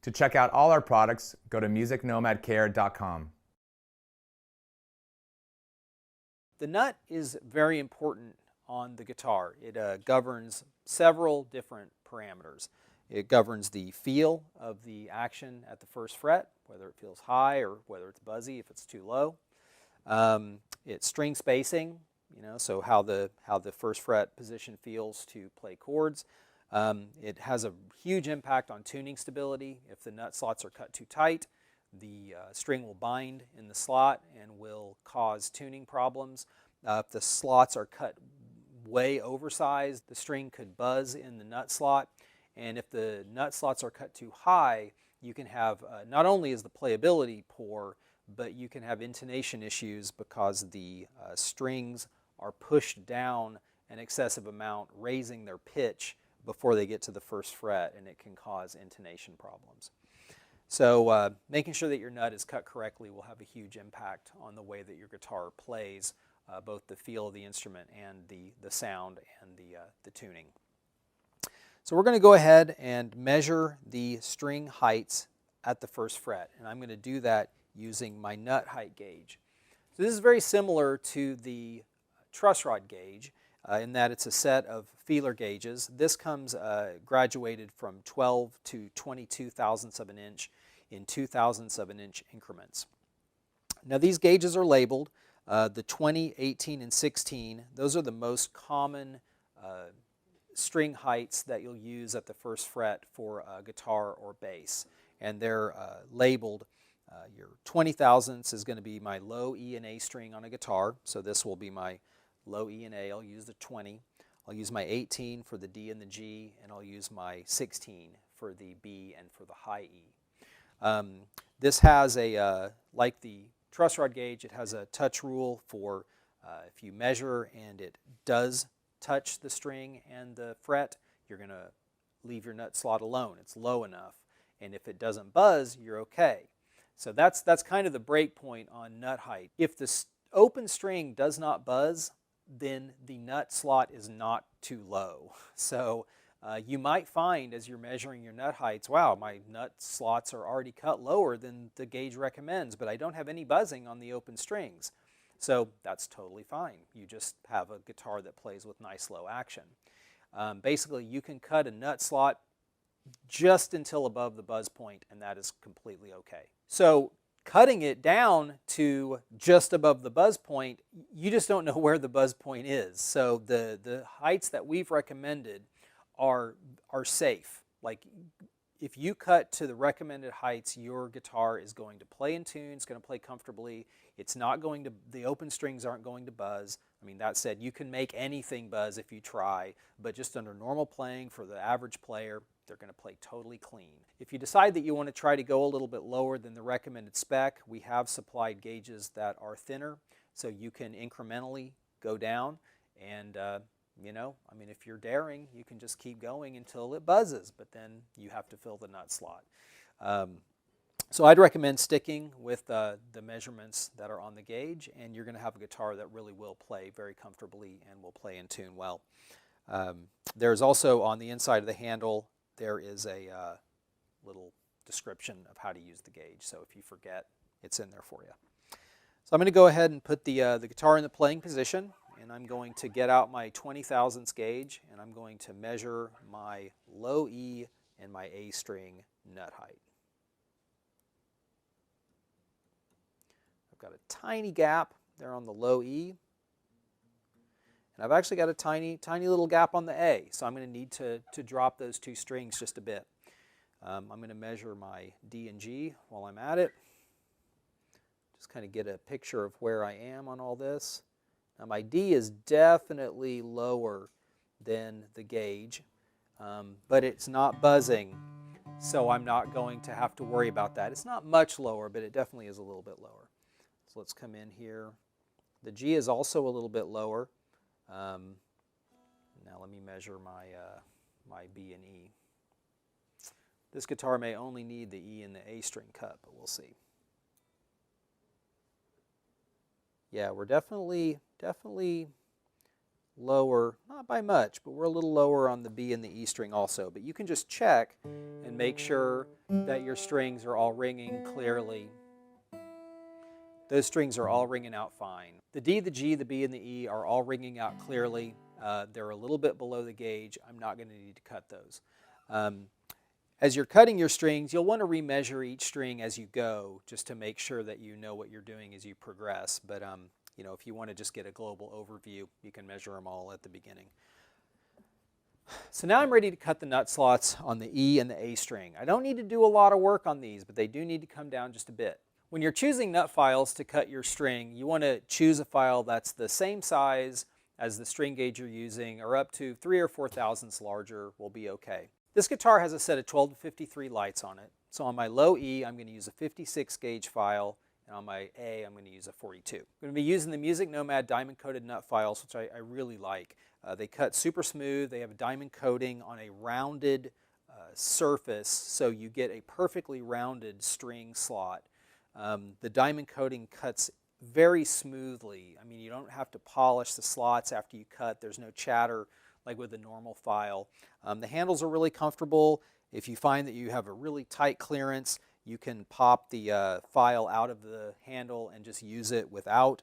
To check out all our products, go to musicnomadcare.com. The nut is very important on the guitar. It governs several different parameters. It governs the feel of the action at the first fret, whether it feels high or whether it's buzzy if it's too low. It's string spacing, so how the first fret position feels to play chords. It has a huge impact on tuning stability. If the nut slots are cut too tight, the string will bind in the slot and will cause tuning problems. If the slots are cut way oversized, the string could buzz in the nut slot. And if the nut slots are cut too high, you can have, not only is the playability poor, but you can have intonation issues because the strings are pushed down an excessive amount, raising their pitch before they get to the first fret, and it can cause intonation problems. So making sure that your nut is cut correctly will have a huge impact on the way that your guitar plays, both the feel of the instrument and the sound and the tuning. So we're going to go ahead and measure the string heights at the first fret, and I'm going to do that using my nut height gauge. So this is very similar to the truss rod gauge in that it's a set of feeler gauges. This comes graduated from 12 to 22 thousandths of an inch in 2,000ths of an inch increments. Now these gauges are labeled. The 20, 18, and 16, those are the most common string heights that you'll use at the first fret for a guitar or bass. And they're labeled. Your 20 thousandths is going to be my low E and A string on a guitar. So this will be my low E and A. I'll use the 20. I'll use my 18 for the D and the G, and I'll use my 16 for the B and for the high E. This has like the truss rod gauge, it has a touch rule for if you measure and it does touch the string and the fret, you're going to leave your nut slot alone. It's low enough. And if it doesn't buzz, you're okay. So that's kind of the break point on nut height. If the open string does not buzz, then the nut slot is not too low. So you might find as you're measuring your nut heights, wow, my nut slots are already cut lower than the gauge recommends, but I don't have any buzzing on the open strings. So that's totally fine. You just have a guitar that plays with nice low action. Basically, you can cut a nut slot just until above the buzz point, and that is completely okay. So cutting it down to just above the buzz point, you just don't know where the buzz point is. So the heights that we've recommended are safe. Like if you cut to the recommended heights, your guitar is going to play in tune, it's going to play comfortably. It's not going to, the open strings aren't going to buzz. I mean, that said, you can make anything buzz if you try, but just under normal playing for the average player, they're going to play totally clean. If you decide that you want to try to go a little bit lower than the recommended spec, we have supplied gauges that are thinner, so you can incrementally go down. And, I mean, if you're daring, you can just keep going until it buzzes, but then you have to fill the nut slot. So I'd recommend sticking with the measurements that are on the gauge, and you're going to have a guitar that really will play very comfortably and will play in tune well. There's also on the inside of the handle, there is a little description of how to use the gauge. So if you forget, it's in there for you. So I'm going to go ahead and put the guitar in the playing position, and I'm going to get out my 20 thousandths gauge, and I'm going to measure my low E and my A string nut height. I've got a tiny gap there on the low E, and I've actually got a tiny little gap on the A, so I'm going to need to drop those two strings just a bit. I'm going to measure my D and G while I'm at it. Just kind of get a picture of where I am on all this. Now my D is definitely lower than the gauge, but it's not buzzing, so I'm not going to have to worry about that. It's not much lower, but it definitely is a little bit lower. So let's come in here. The G is also a little bit lower. Now let me measure my B and E. This guitar may only need the E and the A string cut, but we'll see. Yeah, we're definitely lower, not by much, but we're a little lower on the B and the E string also. But you can just check and make sure that your strings are all ringing clearly. Those strings are all ringing out fine. The D, the G, the B, and the E are all ringing out clearly. They're a little bit below the gauge. I'm not going to need to cut those. As you're cutting your strings, you'll want to remeasure each string as you go, just to make sure that you know what you're doing as you progress. But you know, if you want to just get a global overview, you can measure them all at the beginning. So now I'm ready to cut the nut slots on the E and the A string. I don't need to do a lot of work on these, but they do need to come down just a bit. When you're choosing nut files to cut your string, you want to choose a file that's the same size as the string gauge you're using, or up to 3 or 4 thousandths larger will be okay. This guitar has a set of 12 to 53 lights on it. So on my low E, I'm going to use a 56 gauge file, and on my A, I'm going to use a 42. I'm going to be using the Music Nomad diamond coated nut files, which I really like. They cut super smooth. They have a diamond coating on a rounded surface, so you get a perfectly rounded string slot. The diamond coating cuts very smoothly. I mean, you don't have to polish the slots after you cut. There's no chatter like with a normal file. The handles are really comfortable. If you find that you have a really tight clearance, you can pop the file out of the handle and just use it without.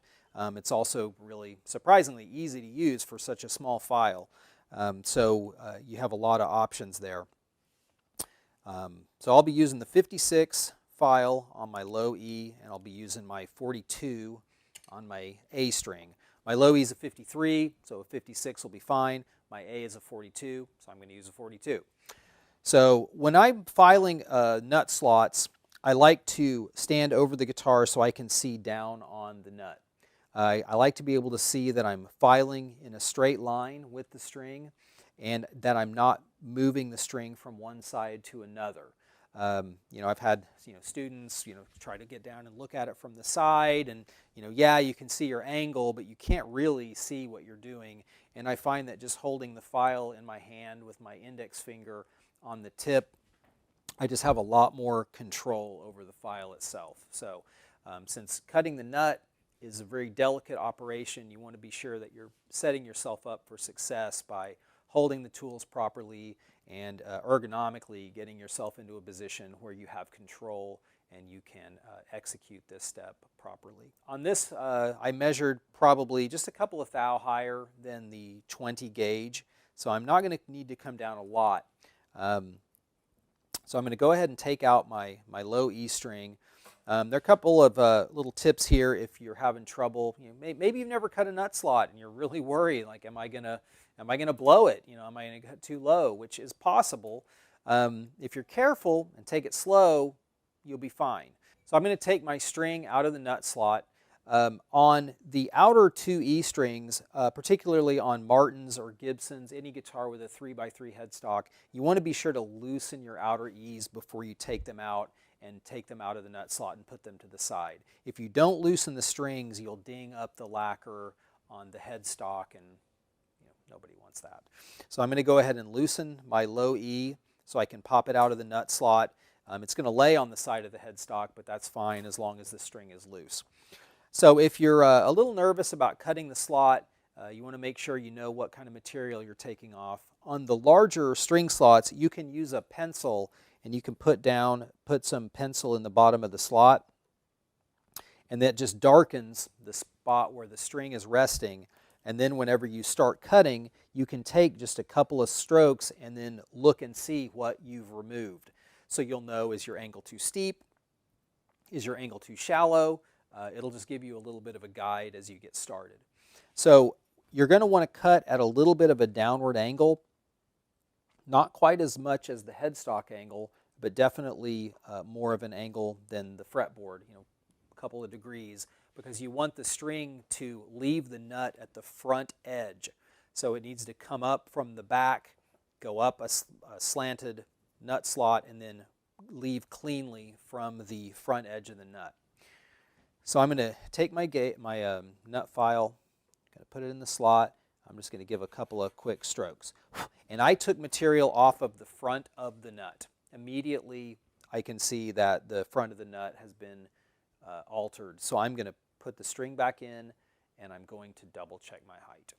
It's also really surprisingly easy to use for such a small file. So you have a lot of options there. So I'll be using the 56 file on my low E, and I'll be using my 42 on my A string. My low E is a 53, so a 56 will be fine. My A is a 42, so I'm going to use a 42. So when I'm filing nut slots, I like to stand over the guitar so I can see down on the nut. I like to be able to see that I'm filing in a straight line with the string and that I'm not moving the string from one side to another. You know, I've had students try to get down and look at it from the side, and yeah, you can see your angle, but you can't really see what you're doing. And I find that just holding the file in my hand with my index finger on the tip, I just have a lot more control over the file itself. So since cutting the nut is a very delicate operation, you want to be sure that you're setting yourself up for success by holding the tools properly and ergonomically getting yourself into a position where you have control and you can execute this step properly. On this, I measured probably just a couple of thou higher than the 20 gauge, so I'm not going to need to come down a lot. So I'm going to go ahead and take out my low E string. There are a couple of little tips here if you're having trouble. Maybe you've never cut a nut slot and you're really worried, like, am I gonna blow it? Am I gonna cut too low? Which is possible. If you're careful and take it slow, you'll be fine. So I'm going to take my string out of the nut slot. On the outer 2 E strings, particularly on Martins or Gibsons, any guitar with a 3x3 headstock, you want to be sure to loosen your outer E's before you take them out and take them out of the nut slot and put them to the side. If you don't loosen the strings, you'll ding up the lacquer on the headstock, and nobody wants that. So I'm going to go ahead and loosen my low E so I can pop it out of the nut slot. It's going to lay on the side of the headstock, but that's fine as long as the string is loose. So if you're a little nervous about cutting the slot, you want to make sure you know what kind of material you're taking off. On the larger string slots, you can use a pencil, and you can put some pencil in the bottom of the slot, and that just darkens the spot where the string is resting. And then whenever you start cutting, you can take just a couple of strokes and then look and see what you've removed. So you'll know, is your angle too steep? Is your angle too shallow? It'll just give you a little bit of a guide as you get started. So you're going to want to cut at a little bit of a downward angle, not quite as much as the headstock angle, but definitely more of an angle than the fretboard, a couple of degrees, because you want the string to leave the nut at the front edge. So it needs to come up from the back, go up a slanted nut slot, and then leave cleanly from the front edge of the nut. So I'm going to take my nut file, going to put it in the slot. I'm just going to give a couple of quick strokes. And I took material off of the front of the nut. Immediately I can see that the front of the nut has been altered. So I'm going to put the string back in, and I'm going to double check my height.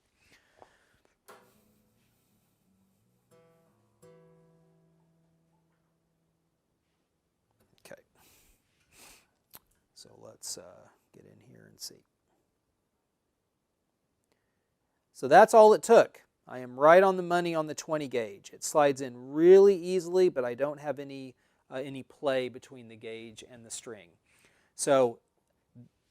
So let's get in here and see. So that's all it took. I am right on the money on the 20 gauge. It slides in really easily, but I don't have any play between the gauge and the string. So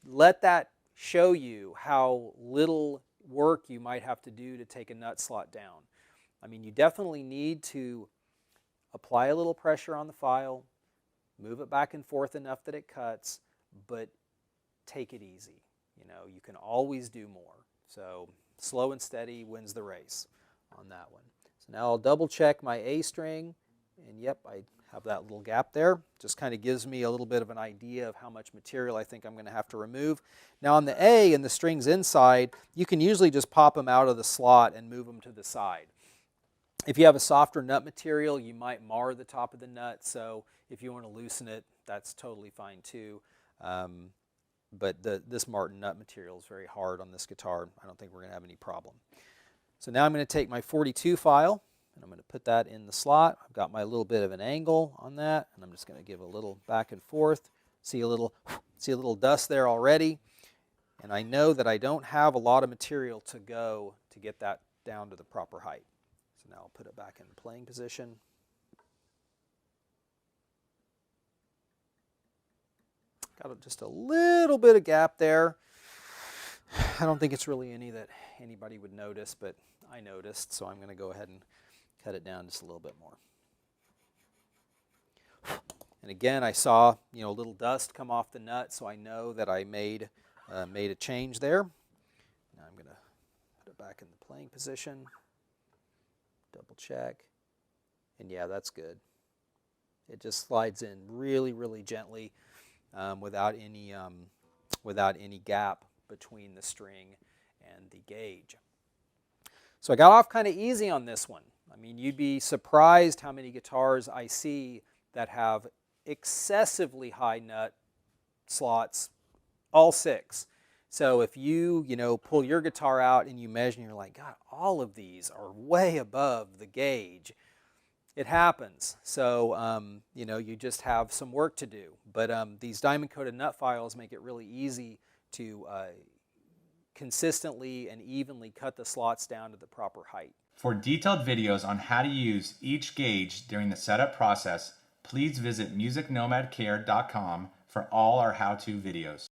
let that show you how little work you might have to do to take a nut slot down. I mean, you definitely need to apply a little pressure on the file, move it back and forth enough that it cuts, but take it easy. You know, you can always do more. So slow and steady wins the race on that one. So now I'll double check my A string, and yep, I have that little gap there. Just kind of gives me a little bit of an idea of how much material I think I'm going to have to remove. Now on the A and the strings inside, you can usually just pop them out of the slot and move them to the side. If you have a softer nut material, you might mar the top of the nut, so if you want to loosen it, that's totally fine too. But this Martin nut material is very hard on this guitar. I don't think we're going to have any problem. So now I'm going to take my 42 file, and I'm going to put that in the slot. I've got my little bit of an angle on that, and I'm just going to give a little back and forth. See a little dust there already. And I know that I don't have a lot of material to go to get that down to the proper height. So now I'll put it back in the playing position. Got just a little bit of gap there. I don't think it's really any that anybody would notice, but I noticed, so I'm going to go ahead and cut it down just a little bit more. And again, I saw a little dust come off the nut, so I know that I made a change there. Now I'm going to put it back in the playing position. Double check, and yeah, that's good. It just slides in really, really gently without any gap between the string and the gauge. So I got off kind of easy on this one. I mean, you'd be surprised how many guitars I see that have excessively high nut slots, all 6. So if you pull your guitar out and you measure and you're like, God, all of these are way above the gauge, it happens. So, you just have some work to do. But these diamond-coated nut files make it really easy to consistently and evenly cut the slots down to the proper height. For detailed videos on how to use each gauge during the setup process, please visit musicnomadcare.com for all our how-to videos.